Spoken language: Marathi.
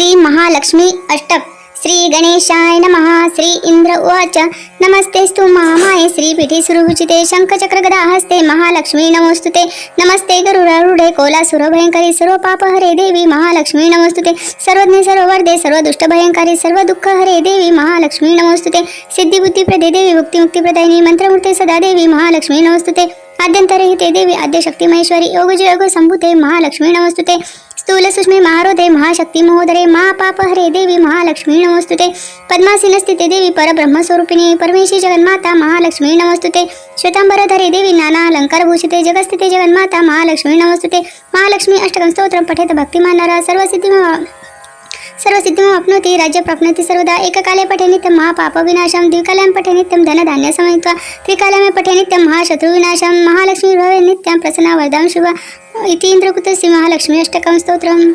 श्री महालक्ष्मी अष्टक. श्री गणेशाय नमः. श्री इंद्र उवाच नमस्तेस्तु महामाये श्रीपीठे सुरभुजिते शंखचक्रगदाहस्ते महालक्ष्मी नमोस्तुते. नमस्ते गरुडारूढे कोलासुरभयंकरी सर्वपापहरे देवी महालक्ष्मी नमोस्तुते. सर्वज्ञे सर्ववर्धे सर्वदुष्टभयंकरी सर्वदुःखहरे देवी महालक्ष्मी नमोस्तुते. सिद्धिबुद्धिप्रदे देवी मुक्तिमुक्तिप्रदायिनी मंत्रमूर्ते सदा देवी महालक्ष्मी नमोस्तुते. आद्यंतरहिते देवी आद्यशक्ती महेश्वरी योगजयोग संभूते महालक्ष्मी नमोस्तुते. स्थूल सूक्ष्मे महारोधे महाशक्ती महोदरे महापापहरे देवी महालक्ष्मी नमोस्तुते. पद्मासीन स्थिते देवी परब्रह्मस्वरूपिणी परमेशी जगन्माता महालक्ष्मी नमोस्तुते. श्वेतांबरधरे देवी नाना अलंकारभूषिते जगस्थिते जगन्माता महालक्ष्मी नमोस्तुते. महालक्ष्मी अष्टकं स्तोत्रं पठेत भक्तिमान् नरः सर्वसिद्धिमाप्नोति राज्य प्राप्नोति सर्वदा. एककाले पठे नित्यं महापापविनाशं द्विकाल्यां पठे नित्यं धनधान्यसमयित्वा त्रिकाल्यां पठे नित्यं महाशत्रुविनाशं महालक्ष्मी भवे नित्यं प्रसन्ना वरदां शुभा. इति इंद्रपुत्रस्य महालक्ष्मी अष्टकं स्तोत्रम्.